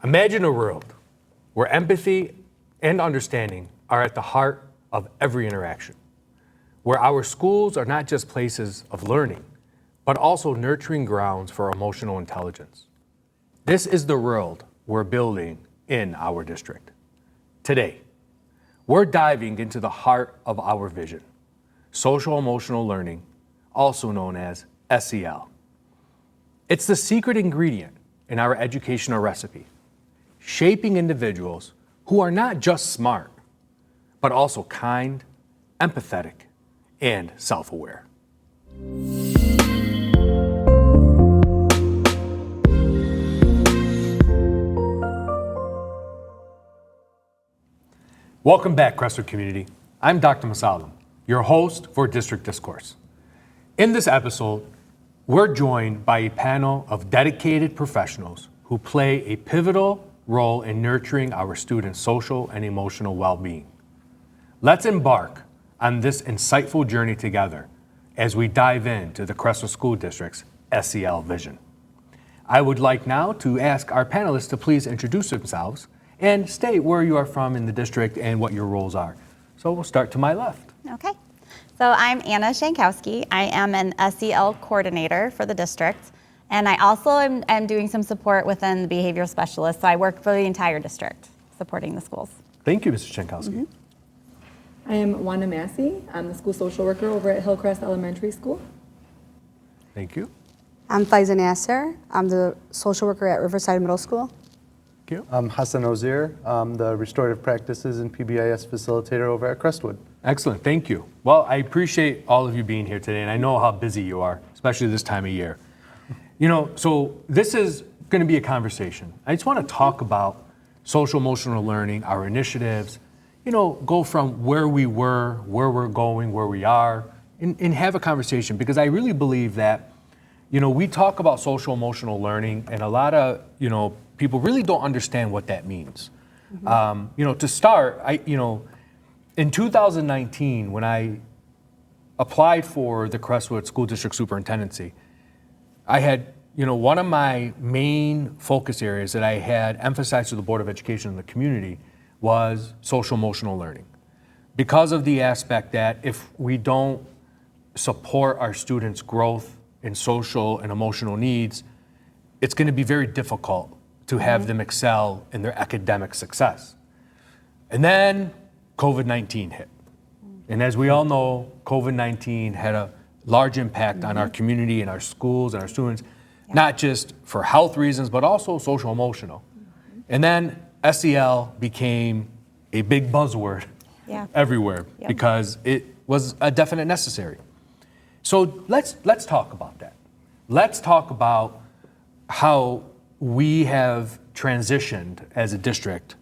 Imagine a world where empathy and understanding are at the heart of every interaction, where our schools are not just places of learning, but also nurturing grounds for emotional intelligence. This is the world we're building in our district. Today, we're diving into the heart of our vision, social emotional learning, also known as SEL. It's the secret ingredient in our educational recipe, shaping individuals who are not just smart, but also kind, empathetic, and self-aware. Welcome back, Crestwood community. I'm Dr. Mosallam, your host for District Discourse. In this episode, we're joined by a panel of dedicated professionals who play a pivotal role in nurturing our students' social and emotional well-being. Let's embark on this insightful journey together as we dive into the Crestwood School District's SEL vision. I would like now to ask our panelists to please introduce themselves and state where you are from in the district and what your roles are. So we'll start to my left. Okay. So I'm Anna Schankowski. I am an SEL coordinator for the district, and I also am doing some support within the behavioral specialist. So I work for the entire district, supporting the schools. Thank you, Mrs. Schankowski. Mm-hmm. I am Wanda Massey. I'm the school social worker over at Hillcrest Elementary School. Thank you. I'm Faizah Nassar. I'm the social worker at Riverside Middle School. Thank you. I'm Hassan Ozeir. I'm the restorative practices and PBIS facilitator over at Crestwood. Excellent, thank you. Well, I appreciate all of you being here today, and I know how busy you are, especially this time of year. So this is going to be a conversation. I just want to talk about social emotional learning, our initiatives, go from where we were, where we're going, where we are, and have a conversation, because I really believe that, we talk about social emotional learning, and a lot of, people really don't understand what that means. Mm-hmm. To start, in 2019, when I applied for the Crestwood School District Superintendency, I had, one of my main focus areas that I had emphasized to the Board of Education and the community was social emotional learning. Because of the aspect that if we don't support our students' growth in social and emotional needs, it's going to be very difficult to have them excel in their academic success. And then COVID-19 hit. And as we all know, COVID-19 had a large impact on our community and our schools and our students, not just for health reasons, but also social emotional. And then SEL became a big buzzword everywhere because it was a definite necessary. So let's talk about that. Let's talk about how we have transitioned as a district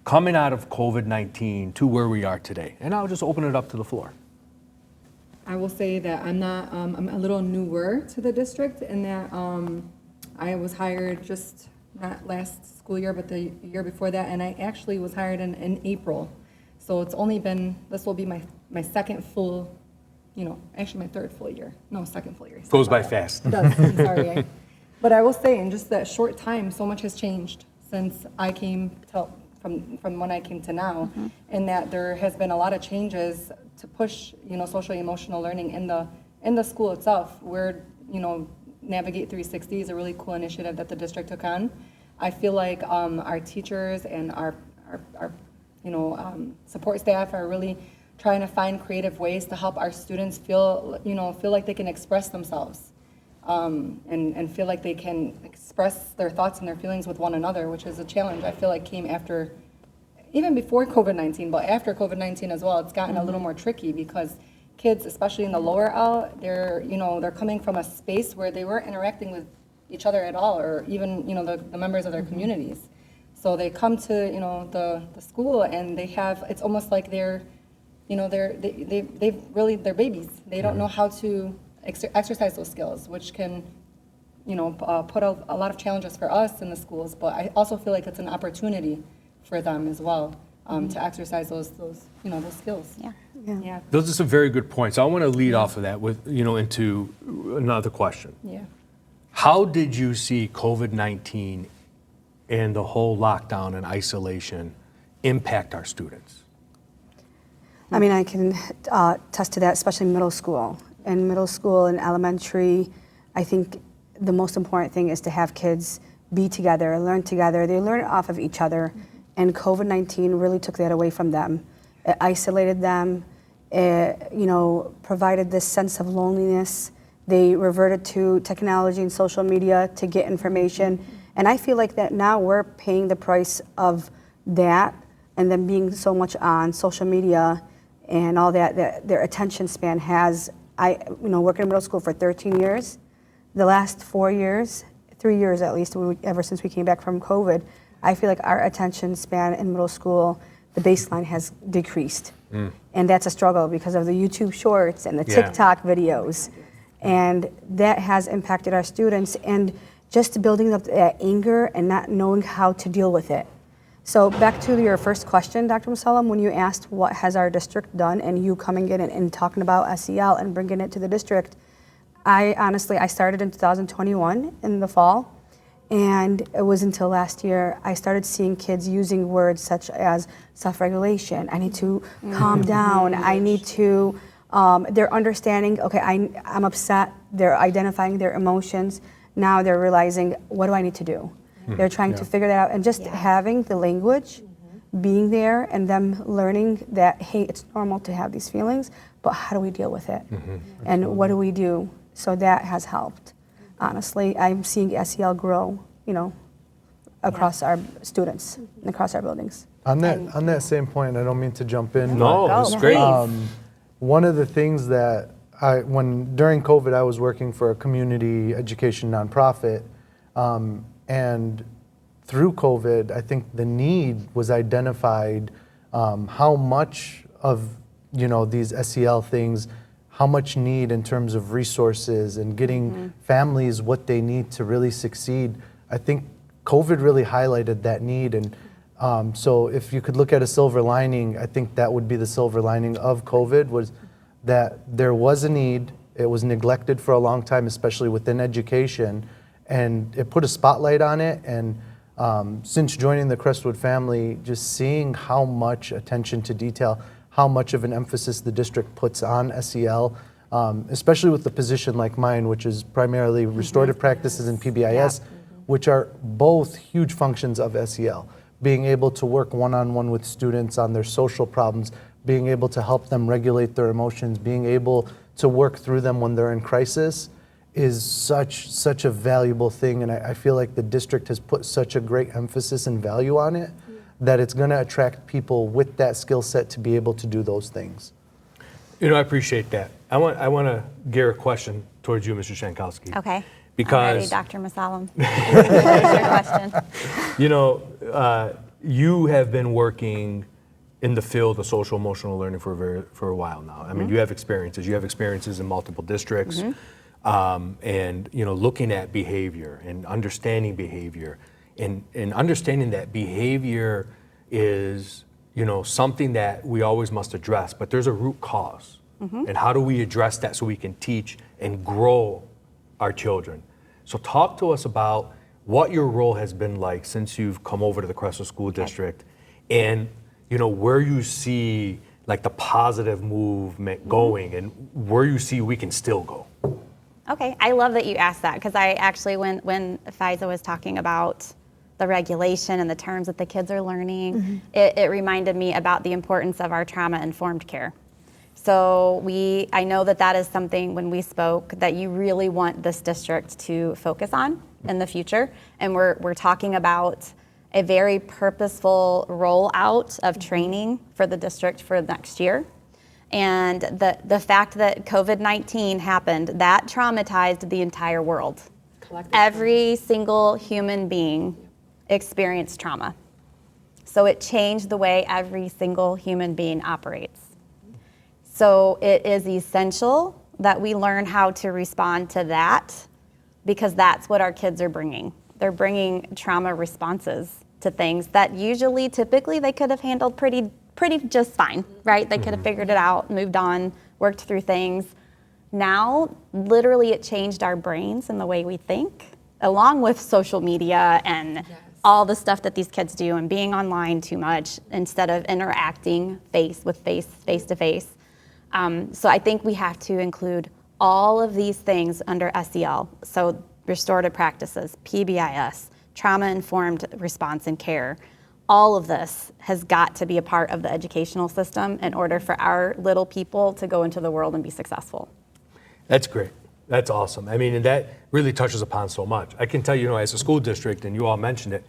coming out of COVID-19 to where we are today. And I'll just open it up to the floor. I will say that I'm a little newer to the district in that I was hired just not last school year, but the year before that, and I actually was hired in April. So it's only been, this will be my second full, actually my third full year. No, second full year. Goes by fast. It does, I'm sorry. But I will say, in just that short time, so much has changed since I came to, from when I came to now, in that there has been a lot of changes to push, social emotional learning in the school itself. Where, Navigate 360 is a really cool initiative that the district took on. I feel like our teachers and our support staff are really trying to find creative ways to help our students feel like they can express themselves. And feel like they can express their thoughts and their feelings with one another, which is a challenge I feel like came after, even before COVID-19, but after COVID-19 as well. It's gotten a little more tricky because kids, especially in the lower L, they're coming from a space where they weren't interacting with each other at all, or even the members of their communities. So they come to the school and they have, it's almost like they're babies. They don't know how to exercise those skills, which can, put a lot of challenges for us in the schools. But I also feel like it's an opportunity for them as well to exercise those skills. Yeah. Those are some very good points. I want to lead off of that with, into another question. Yeah. How did you see COVID-19 and the whole lockdown and isolation impact our students? I mean, I can attest to that, especially middle school. In middle school and elementary, I think the most important thing is to have kids be together, learn together. They learn off of each other. And COVID-19 really took that away from them. It isolated them, it, provided this sense of loneliness. They reverted to technology and social media to get information. And I feel like that now we're paying the price of that, and then being so much on social media and all that their attention span has. Working in middle school for 13 years, the last 4 years, 3 years at least, ever since we came back from COVID, I feel like our attention span in middle school, the baseline has decreased. And that's a struggle because of the YouTube shorts and the TikTok videos. And that has impacted our students, and just building up that anger and not knowing how to deal with it. So back to your first question, Dr. Mosallam, when you asked what has our district done, and you coming in and talking about SEL and bringing it to the district, I started in 2021 in the fall, and it was until last year I started seeing kids using words such as self-regulation. I need to calm down. I need to, they're understanding, okay, I'm upset. They're identifying their emotions. Now they're realizing, what do I need to do? They're trying to figure that out, and just having the language, being there, and them learning that, hey, it's normal to have these feelings, but how do we deal with it? And what do we do? So that has helped. Honestly, I'm seeing SEL grow, across our students, and across our buildings. On that same point, I don't mean to jump in. No, but, it's great. one of the things that during COVID, I was working for a community education nonprofit, and through COVID, I think the need was identified, how much of these SEL things, how much need in terms of resources and getting families what they need to really succeed. I think COVID really highlighted that need, and so if you could look at a silver lining, I think that would be the silver lining of COVID, was that there was a need. It was neglected for a long time, especially within education, and it put a spotlight on it. And since joining the Crestwood family, just seeing how much attention to detail, how much of an emphasis the district puts on SEL, especially with the position like mine, which is primarily restorative practices and PBIS, which are both huge functions of SEL. Being able to work one-on-one with students on their social problems, being able to help them regulate their emotions, being able to work through them when they're in crisis is such a valuable thing. And I feel like the district has put such a great emphasis and value on it that it's going to attract people with that skill set to be able to do those things. I appreciate that. I want to gear a question towards you, Mr. Schankowski. Okay. Because I'm ready, Dr. Mosallam. Here's your question. You have been working in the field of social emotional learning for a while now. I mean, you have experiences. You have experiences in multiple districts, and looking at behavior and understanding behavior, and understanding that behavior is something that we always must address. But there's a root cause, and how do we address that so we can teach and grow our children? So talk to us about what your role has been like since you've come over to the Crestwood School District, and where you see like the positive movement going, and where you see we can still go. Okay, I love that you asked that, because I actually, when Faizah was talking about the regulation and the terms that the kids are learning, it reminded me about the importance of our trauma-informed care. So I know that is something, when we spoke, that you really want this district to focus on in the future. And we're talking about a very purposeful rollout of training for the district for next year. And the fact that COVID-19 happened, that traumatized the entire world. Every single human being experienced trauma. So it changed the way every single human being operates. So it is essential that we learn how to respond to that, because that's what our kids are bringing. They're bringing trauma responses to things that typically they could have handled pretty just fine, right? They could have figured it out, moved on, worked through things. Now, literally, it changed our brains and the way we think, along with social media and all the stuff that these kids do and being online too much instead of interacting face to face. So I think we have to include all of these things under SEL. So restorative practices, PBIS, trauma-informed response and care. All of this has got to be a part of the educational system in order for our little people to go into the world and be successful. That's great. That's awesome. I mean, and that really touches upon so much. I can tell you, as a school district, and you all mentioned it,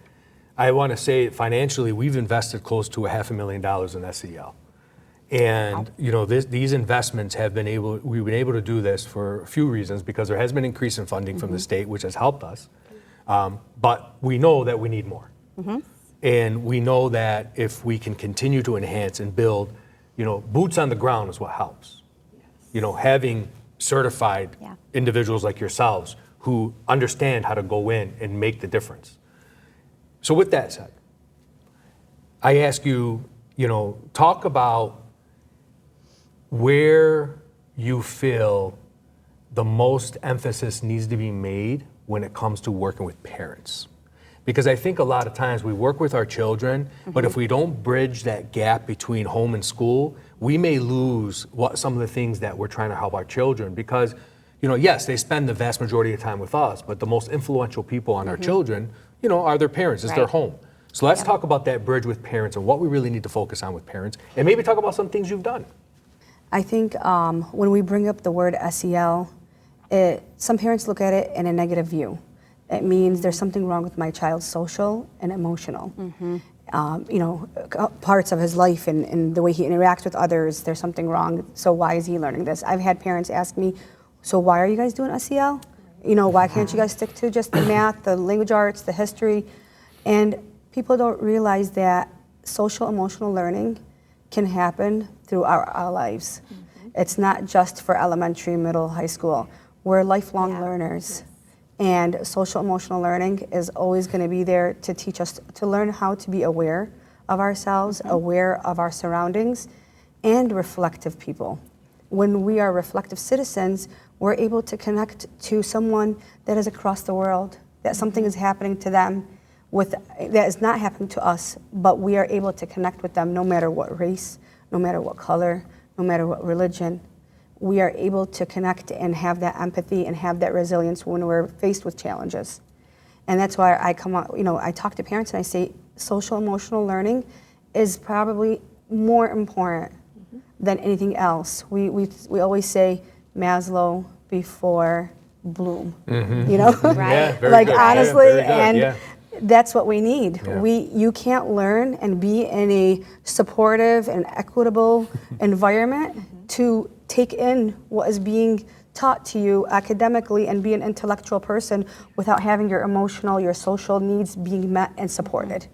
I want to say financially, we've invested close to $500,000 in SEL. And, these investments we've been able to do this for a few reasons, because there has been increase in funding from the state, which has helped us. But we know that we need more. And we know that if we can continue to enhance and build, boots on the ground is what helps. Having certified individuals like yourselves who understand how to go in and make the difference. So with that said, I ask you, talk about where you feel the most emphasis needs to be made when it comes to working with parents. Because I think a lot of times we work with our children, but if we don't bridge that gap between home and school, we may lose some of the things that we're trying to help our children. Because, yes, they spend the vast majority of time with us, but the most influential people on our children, are their parents, it's their home. So let's talk about that bridge with parents and what we really need to focus on with parents, and maybe talk about some things you've done. I think when we bring up the word SEL, some parents look at it in a negative view. It means there's something wrong with my child's social and emotional. Parts of his life and the way he interacts with others, there's something wrong. So why is he learning this? I've had parents ask me, so why are you guys doing SEL? Why can't you guys stick to just the math, the language arts, the history? And people don't realize that social emotional learning can happen throughout our lives. It's not just for elementary, middle, high school. We're lifelong learners. And social emotional learning is always going to be there to teach us to learn how to be aware of ourselves, aware of our surroundings, and reflective people. When we are reflective citizens, we're able to connect to someone that is across the world, that something is happening to them that is not happening to us, but we are able to connect with them no matter what race, no matter what color, no matter what religion. We are able to connect and have that empathy and have that resilience when we're faced with challenges. And that's why I I talk to parents and I say social emotional learning is probably more important than anything else. We always say Maslow before Bloom, Right. Yeah, very like good. honestly, Yeah, very good. and that's what we need. Yeah. You can't learn and be in a supportive and equitable environment to take in what is being taught to you academically and be an intellectual person without having your emotional, your social needs being met and supported.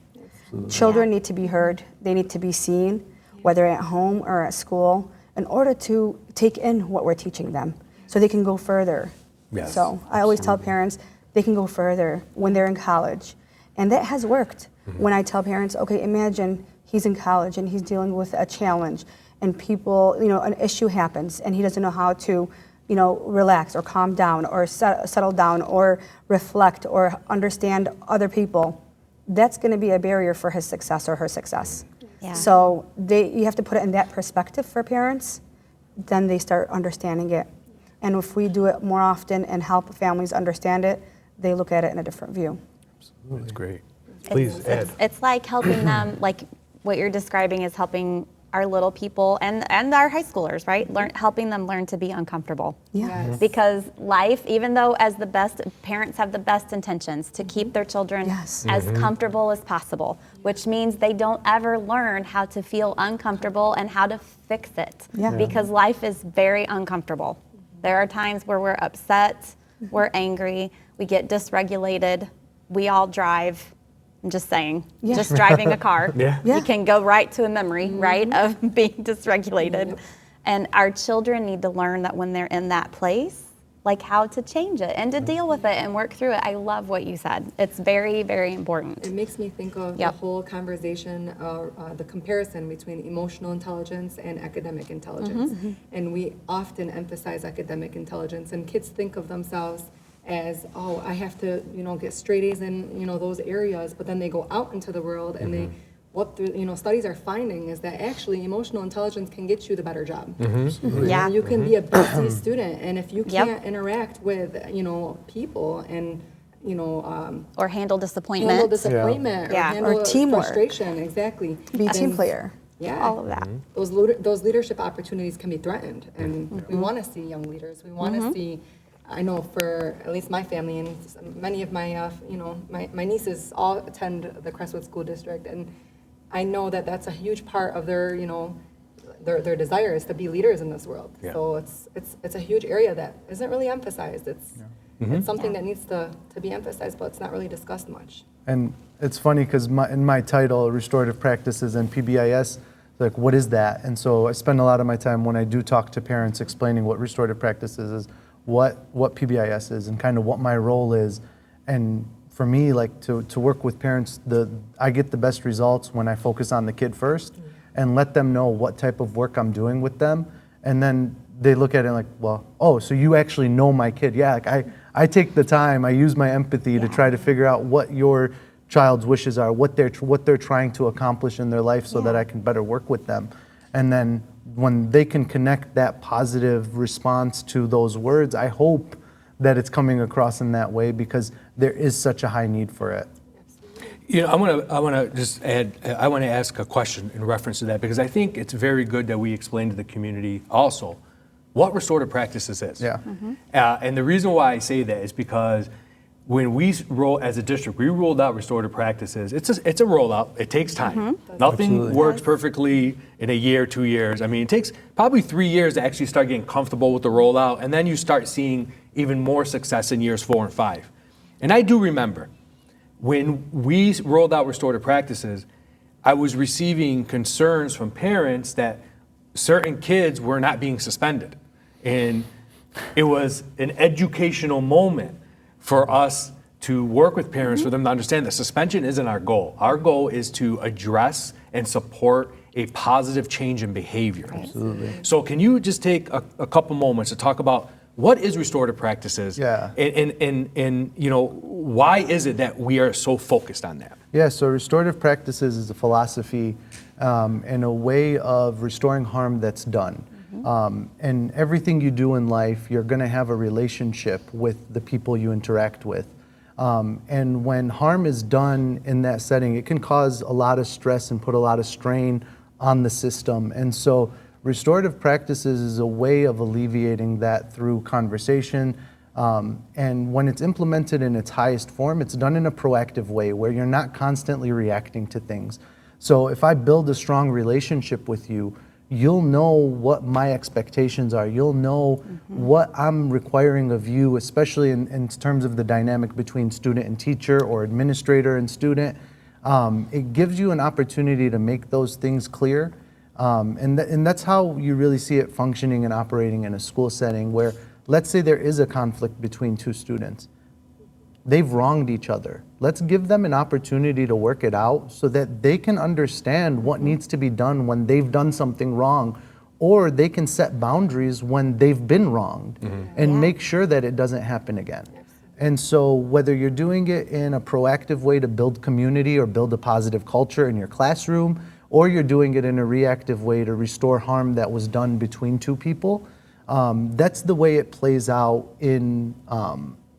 Children need to be heard. They need to be seen, whether at home or at school, in order to take in what we're teaching them so they can go further. Yes, So I always tell parents they can go further when they're in college. And that has worked. When I tell parents, okay, imagine he's in college and he's dealing with a challenge and people, an issue happens and he doesn't know how to, relax or calm down or settle down or reflect or understand other people. That's going to be a barrier for his success or her success. Yeah. So you have to put it in that perspective for parents, then they start understanding it. And if we do it more often and help families understand it, they look at it in a different view. That's great. Please, Ed. It's like helping them, like what you're describing is helping our little people and our high schoolers, right? Helping them learn to be uncomfortable. Yeah. Yes. Because life, even though as the best parents have the best intentions to keep their children Yes. as comfortable as possible, which means they don't ever learn how to feel uncomfortable and how to fix it. Yeah. Because life is very uncomfortable. There are times where we're upset, we're angry, we get dysregulated, we all drive. I'm just saying, Yeah. just driving a car, Yeah. Yeah. you can go right to a memory, right, of being dysregulated. And our children need to learn that when they're in that place, like how to change it and to deal with it and work through it. I love what you said. It's very, very important. It makes me think of Yep. the whole conversation, the comparison between emotional intelligence and academic intelligence. And we often emphasize academic intelligence, and kids think of themselves as, oh, I have to, get straight A's in, those areas, but then they go out into the world and what the, studies are finding is that actually emotional intelligence can get you the better job. Yeah. You can be a busy student, and if you Yep. can't interact with, people and, Or handle disappointment. handle disappointment Yeah. or handle Or teamwork. frustration, exactly. Be a team then- player. Yeah. All of that. Those leadership opportunities can be threatened, and we want to see young leaders. We want to see. I know for at least my family and many of my, my nieces all attend the Crestwood School District, and I know that that's a huge part of their, their desire is to be leaders in this world. Yeah. So it's a huge area that isn't really emphasized. It's something that needs to be emphasized, but it's not really discussed much. And it's funny because in my title, restorative practices and PBIS, like what is that? And so I spend a lot of my time when I do talk to parents explaining what restorative practices is, what PBIS is, and kind of what my role is. And for me, like to work with parents, I get the best results when I focus on the kid first and let them know what type of work I'm doing with them. And then they look at it like, well, oh, so you actually know my kid. Yeah, like I take the time, I use my empathy to try to figure out what your child's wishes are, what they're trying to accomplish in their life so that I can better work with them. And then when they can connect that positive response to those words, I hope that it's coming across in that way because there is such a high need for it. I want to just add. I want to ask a question in reference to that because I think it's very good that we explain to the community also what restorative practices is. Yeah. And the reason why I say that is because when we as a district, we rolled out restorative practices. It's a rollout. It takes time. Nothing works perfectly in a year, 2 years. I mean, it takes probably 3 years to actually start getting comfortable with the rollout, and then you start seeing even more success in years 4 and 5. And I do remember when we rolled out restorative practices, I was receiving concerns from parents that certain kids were not being suspended. And it was an educational moment for us to work with parents for them to understand that suspension isn't our goal. Our goal is to address and support a positive change in behavior. Absolutely. So can you just take a couple moments to talk about what is restorative practices? Yeah. And why is it that we are so focused on that? Yeah, so restorative practices is a philosophy and a way of restoring harm that's done. And everything you do in life, you're going to have a relationship with the people you interact with. And when harm is done in that setting, it can cause a lot of stress and put a lot of strain on the system. And so restorative practices is a way of alleviating that through conversation. And when it's implemented in its highest form, it's done in a proactive way where you're not constantly reacting to things. So if I build a strong relationship with you, you'll know what my expectations are. You'll know what I'm requiring of you, especially in terms of the dynamic between student and teacher or administrator and student. It gives you an opportunity to make those things clear. And that's how you really see it functioning and operating in a school setting where, let's say there is a conflict between two students. They've wronged each other. Let's give them an opportunity to work it out so that they can understand what needs to be done when they've done something wrong, or they can set boundaries when they've been wronged and make sure that it doesn't happen again. And so whether you're doing it in a proactive way to build community or build a positive culture in your classroom, or you're doing it in a reactive way to restore harm that was done between two people, that's the way it plays out in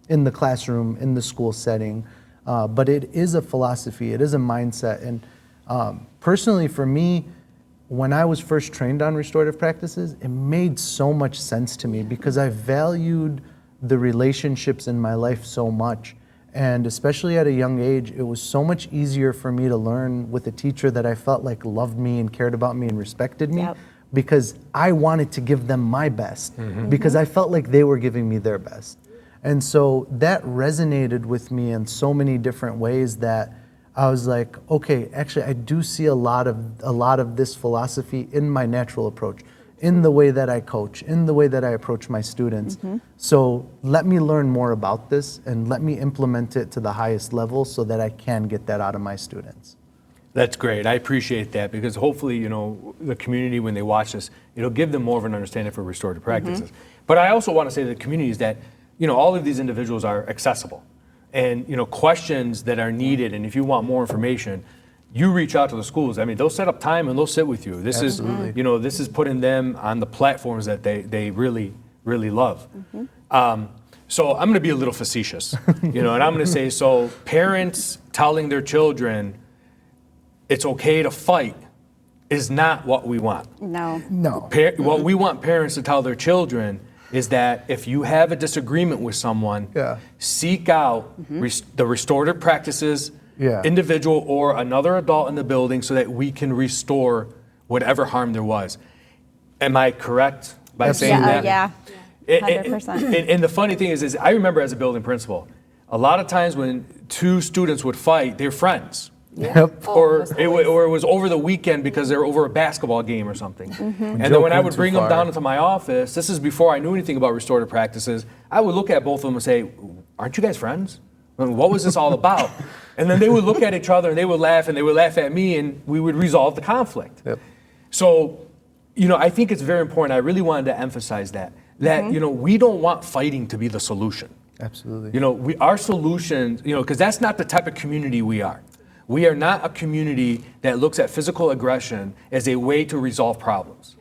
the classroom, in the school setting. But it is a philosophy, it is a mindset. And personally for me, when I was first trained on restorative practices, it made so much sense to me because I valued the relationships in my life so much. And especially at a young age, it was so much easier for me to learn with a teacher that I felt like loved me and cared about me and respected me because I wanted to give them my best because I felt like they were giving me their best. And so that resonated with me in so many different ways that I was like, okay, actually I do see a lot of this philosophy in my natural approach, in the way that I coach, in the way that I approach my students. So let me learn more about this and let me implement it to the highest level so that I can get that out of my students. That's great. I appreciate that because hopefully, the community, when they watch this, it'll give them more of an understanding for restorative practices. But I also want to say to the community is that all of these individuals are accessible. And, questions that are needed, and if you want more information, you reach out to the schools. I mean, they'll set up time and they'll sit with you. This Absolutely. is, this is putting them on the platforms that they really, really love. So I'm going to be a little facetious, and I'm going to say, so parents telling their children it's okay to fight is not what we want. No. No. What we want parents to tell their children is that if you have a disagreement with someone, seek out the restorative practices, individual or another adult in the building, so that we can restore whatever harm there was. Am I correct by saying that? Yeah. 100%. And the funny thing is I remember as a building principal, a lot of times when two students would fight, they're friends. Yep. Or it was over the weekend because they were over a basketball game or something. And then when I would bring them down into my office, this is before I knew anything about restorative practices, I would look at both of them and say, aren't you guys friends? I mean, what was this all about? And then they would look at each other and they would laugh at me, and we would resolve the conflict. Yep. So, I think it's very important. I really wanted to emphasize that we don't want fighting to be the solution. Absolutely. Our solutions, because that's not the type of community we are. We are not a community that looks at physical aggression as a way to resolve problems.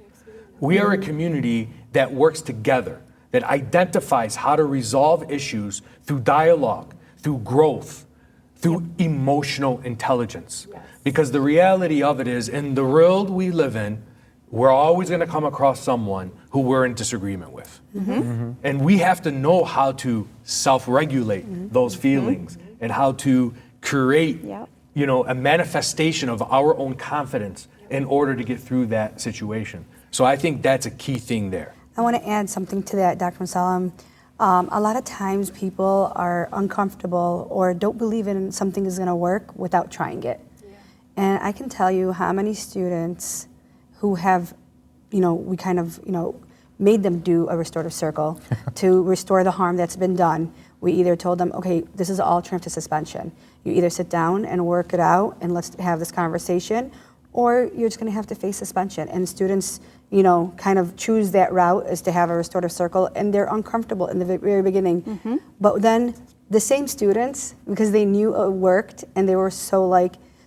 We are a community that works together, that identifies how to resolve issues through dialogue, through growth, through emotional intelligence. Because the reality of it is, in the world we live in, we're always going to come across someone who we're in disagreement with. And we have to know how to self-regulate those feelings and how to create a manifestation of our own confidence in order to get through that situation. So I think that's a key thing there. I want to add something to that, Dr. Mosallam. A lot of times people are uncomfortable or don't believe in something is going to work without trying it. And I can tell you how many students who have, we kind of, made them do a restorative circle to restore the harm that's been done. We either told them, okay, this is all turned to suspension. You either sit down and work it out and let's have this conversation, or you're just gonna have to face suspension. And students, kind of choose that route is to have a restorative circle, and they're uncomfortable in the very beginning. But then the same students, because they knew it worked and they were so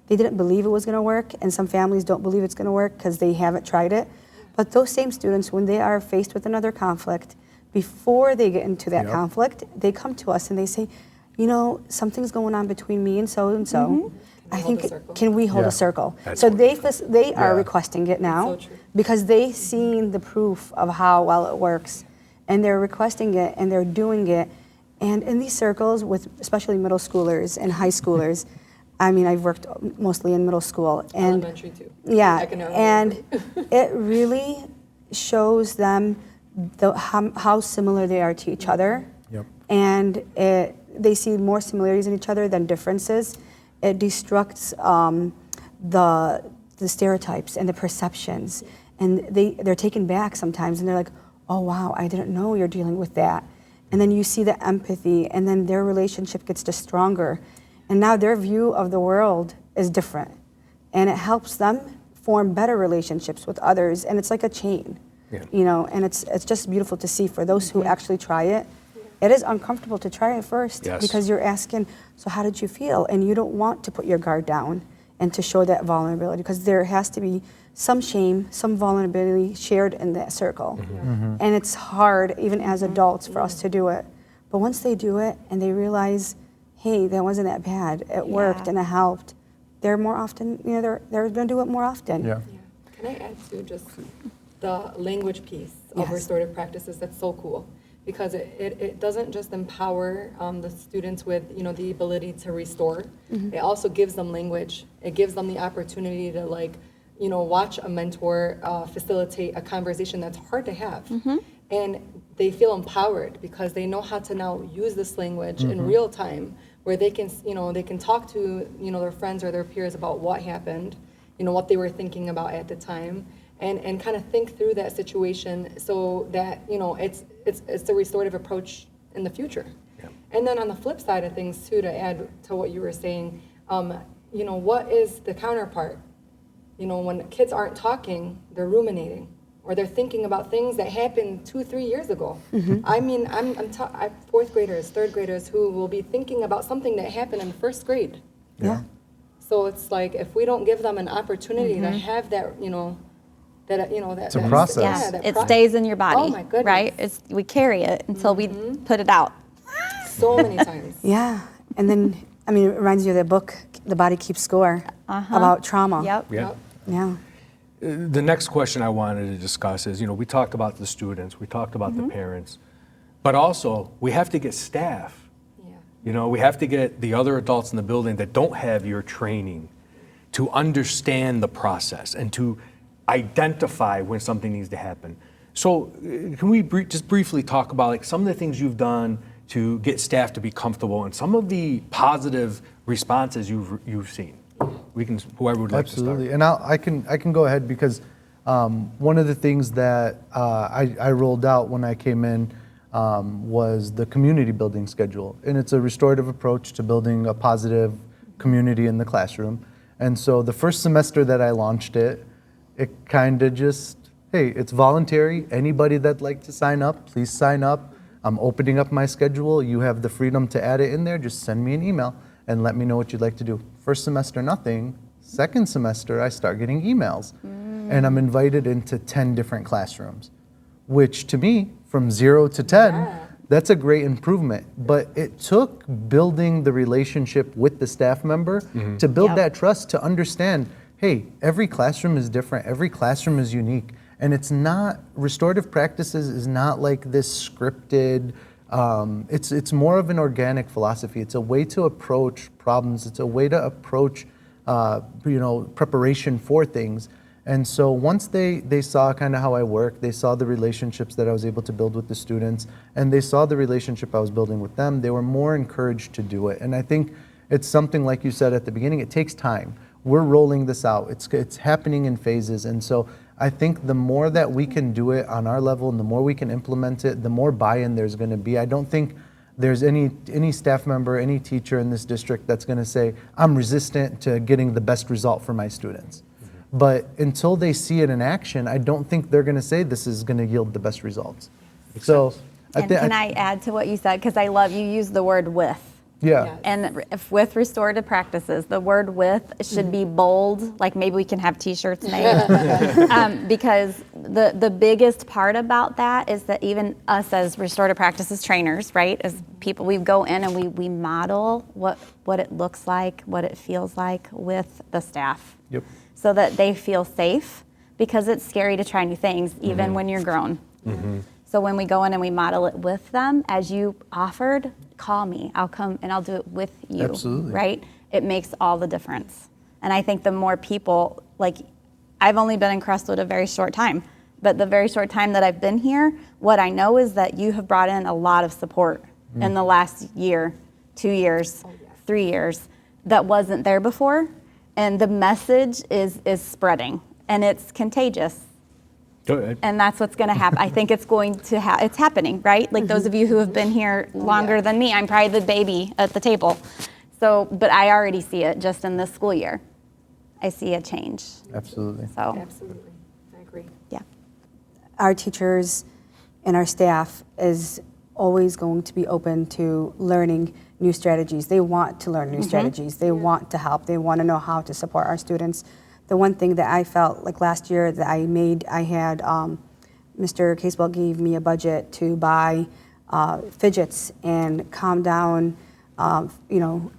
they didn't believe it was gonna work, and some families don't believe it's gonna work because they haven't tried it. But those same students, when they are faced with another conflict, before they get into that conflict, they come to us and they say, something's going on between me and so. I think, can we hold a circle? So they are requesting it now because they've seen the proof of how well it works, and they're requesting it and they're doing it. And in these circles, with especially middle schoolers and high schoolers, I mean, I've worked mostly in middle school and elementary too. Yeah, and it really shows them how similar they are to each other. And they see more similarities in each other than differences. It destructs the stereotypes and the perceptions, and they're taken back sometimes, and they're like, oh wow, I didn't know you're dealing with that. And then you see the empathy, and then their relationship gets just stronger, and now their view of the world is different, and it helps them form better relationships with others, and it's like a chain, and it's just beautiful to see for those who actually try it. It is uncomfortable to try it first because you're asking, so how did you feel? And you don't want to put your guard down and to show that vulnerability, because there has to be some shame, some vulnerability shared in that circle. And it's hard, even as adults, for us to do it. But once they do it and they realize, hey, that wasn't that bad, it worked and it helped, they're more often, they're going to do it more often. Can I add to just the language piece of restorative practices? That's so cool. Because it doesn't just empower the students with the ability to restore. It also gives them language. It gives them the opportunity to watch a mentor facilitate a conversation that's hard to have, and they feel empowered because they know how to now use this language in real time, where they can they can talk to their friends or their peers about what happened, what they were thinking about at the time. And kind of think through that situation so that it's a restorative approach in the future. And then on the flip side of things too, to add to what you were saying, what is the counterpart? When kids aren't talking, they're ruminating, or they're thinking about things that happened 2-3 years ago. I mean, I'm fourth graders, third graders who will be thinking about something that happened in first grade. Yeah. So it's like if we don't give them an opportunity to have that, that It's a process. Yeah, that it stays in your body. Oh my goodness. Right? We carry it until we put it out. So many times. Yeah. And then, I mean, it reminds you of that book, The Body Keeps Score, about trauma. Yep. Yeah. Yeah. The next question I wanted to discuss is, we talked about the students, we talked about the parents, but also we have to get staff. Yeah. We have to get the other adults in the building that don't have your training to understand the process and to identify when something needs to happen. So can we just briefly talk about like some of the things you've done to get staff to be comfortable and some of the positive responses you've seen? We can, whoever would like Absolutely, to start. and I can go ahead because one of the things that I rolled out when I came in was the community building schedule, and it's a restorative approach to building a positive community in the classroom. And so the first semester that I launched it kind of just, hey, it's voluntary. Anybody that'd like to sign up, please sign up. I'm opening up my schedule. You have the freedom to add it in there. Just send me an email and let me know what you'd like to do. First semester, nothing. Second semester, I start getting emails. And I'm invited into 10 different classrooms, which to me, from 0 to 10, that's a great improvement. But it took building the relationship with the staff member to build that trust, to understand, hey, every classroom is different. Every classroom is unique. And it's not, restorative practices is not like this scripted, it's more of an organic philosophy. It's a way to approach problems. It's a way to approach, preparation for things. And so once they saw kind of how I work, they saw the relationships that I was able to build with the students, and they saw the relationship I was building with them, they were more encouraged to do it. And I think it's something, like you said at the beginning, it takes time. We're rolling this out. It's happening in phases. And so I think the more that we can do it on our level and the more we can implement it, the more buy-in there's going to be. I don't think there's any staff member, any teacher in this district that's going to say, I'm resistant to getting the best result for my students. But until they see it in action, I don't think they're going to say this is going to yield the best results. So, And can I add to what you said? Because I love you use the word with. Yeah. And with restorative practices, the word with should be bold, like maybe we can have t-shirts made. Because the biggest part about that is that even us as restorative practices trainers, right, as people, we go in and we model what it looks like, what it feels like with the staff. Yep. So that they feel safe, because it's scary to try new things, even when you're grown. So when we go in and we model it with them, as you offered, call me. I'll come and I'll do it with you. Absolutely. Right? It makes all the difference. And I think the more people, like, I've only been in Crestwood a very short time, but the very short time that I've been here, what I know is that you have brought in a lot of support in the last year, 2 years, 3 years, that wasn't there before. And the message is spreading, and it's contagious. Go ahead. And that's what's going to happen. I think it's going to it's happening, right? Like those of you who have been here longer than me, I'm probably the baby at the table. So, but I already see it just in this school year. I see a change. Absolutely. So, Absolutely. I agree. yeah. Our teachers and our staff is always going to be open to learning new strategies. They want to learn new strategies. They want to help. They want to know how to support our students. The one thing that I felt like last year that I had Mr. Casewell gave me a budget to buy fidgets and calm down,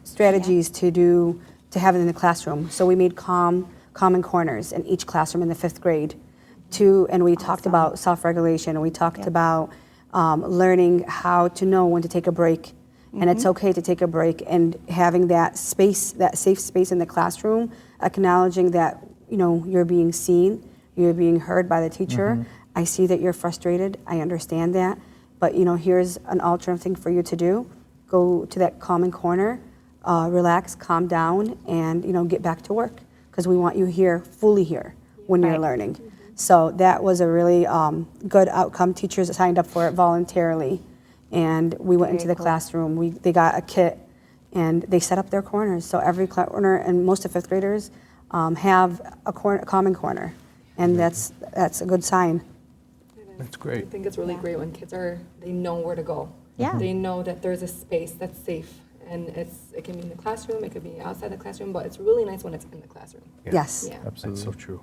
strategies to have it in the classroom. So we made common corners in each classroom in the 5th grade. And we talked about self-regulation, and we talked about learning how to know when to take a break. And it's okay to take a break, and having that space, that safe space in the classroom, acknowledging that, you're being seen, you're being heard by the teacher. I see that you're frustrated, I understand that, but here's an alternate thing for you to do. Go to that common corner, relax, calm down, and get back to work, because we want you here, fully here, when you're learning. So that was a really good outcome. Teachers signed up for it voluntarily. And we went into the classroom. They got a kit, and they set up their corners. So every corner, and most of 5th graders have a common corner, and that's a good sign. That's I great. think it's really Yeah. great when kids they know where to go. Yeah. They know that there's a space that's safe. And it can be in the classroom, it could be outside the classroom, but it's really nice when it's in the classroom. Yes. Yeah. That's so true.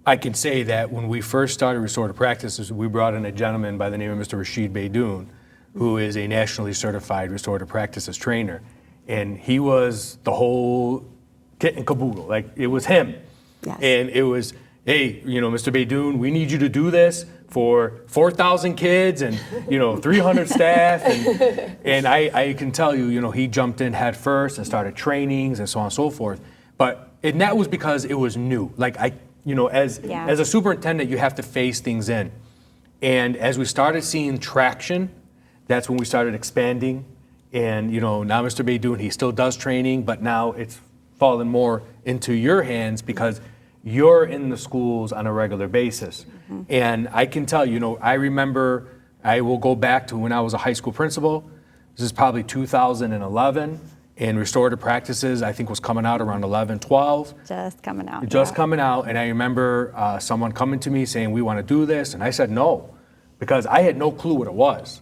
I can say that when we first started restorative practices, we brought in a gentleman by the name of Mr. Rashid Beydoun, who is a nationally certified restorative practices trainer. And he was the whole kit and caboodle. Like, it was him. Yes. And it was, hey, Mr. Beydoun, we need you to do this for 4,000 kids and, 300 staff. And I can tell you, he jumped in head first and started trainings and so on and so forth. And that was because it was new. Like, as a superintendent, you have to phase things in. And as we started seeing traction, that's when we started expanding. And, now Mr. Beydoun, he still does training, but now it's fallen more into your hands because you're in the schools on a regular basis. And I can tell you, I remember, I will go back to when I was a high school principal. This is probably 2011, and restorative practices, I think, was coming out around 11, 12. Just coming out. Just coming out, and I remember someone coming to me saying, we want to do this, and I said no, because I had no clue what it was.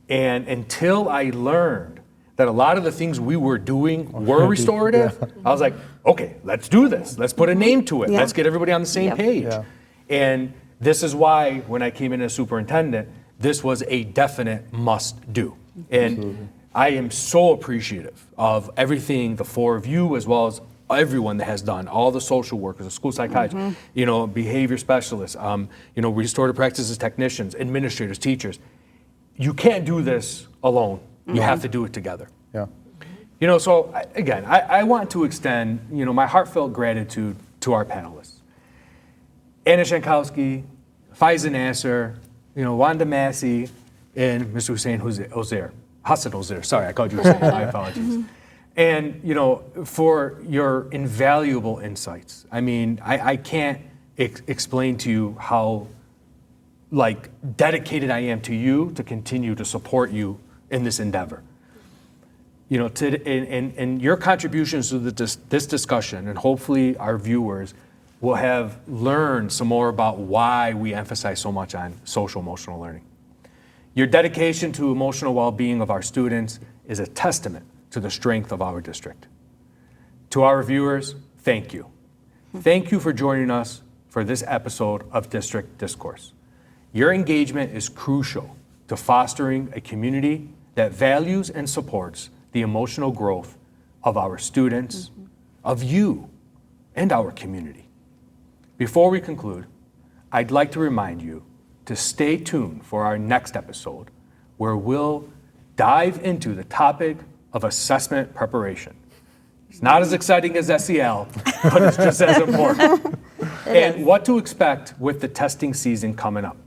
And until I learned that a lot of the things we were doing were restorative, I was like, okay, let's do this. Let's put a name to it. Yeah. Let's get everybody on the same Yep. page. Yeah. And this is why, when I came in as superintendent, this was a definite must do. And I am so appreciative of everything the four of you, as well as everyone that has done, all the social workers, the school psychiatrists, behavior specialists, restorative practices technicians, administrators, teachers. You can't do this alone. You have to do it together. Yeah. So again, I want to extend, my heartfelt gratitude to our panelists. Anna Schankowski, Faizah Nassar, Wanda Massey, and Mr. Hassan Ozeir. Sorry, I called you Hussein. My apologies. And, for your invaluable insights. I mean, I can't explain to you how, dedicated I am to you to continue to support you in this endeavor. And your contributions to this discussion, and hopefully our viewers will have learned some more about why we emphasize so much on social emotional learning. Your dedication to emotional well-being of our students is a testament to the strength of our district. To our viewers, thank you. Thank you for joining us for this episode of District Discourse. Your engagement is crucial to fostering a community that values and supports the emotional growth of our students, of you, and our community. Before we conclude, I'd like to remind you to stay tuned for our next episode, where we'll dive into the topic of assessment preparation. It's not as exciting as SEL, but it's just as important. And what to expect with the testing season coming up.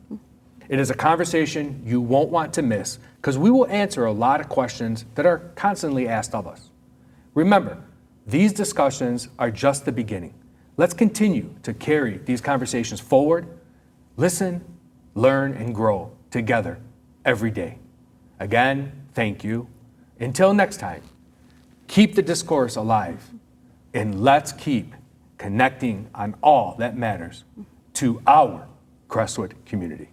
It is a conversation you won't want to miss, because we will answer a lot of questions that are constantly asked of us. Remember, these discussions are just the beginning. Let's continue to carry these conversations forward, listen, learn, and grow together every day. Again, thank you. Until next time, keep the discourse alive, and let's keep connecting on all that matters to our Crestwood community.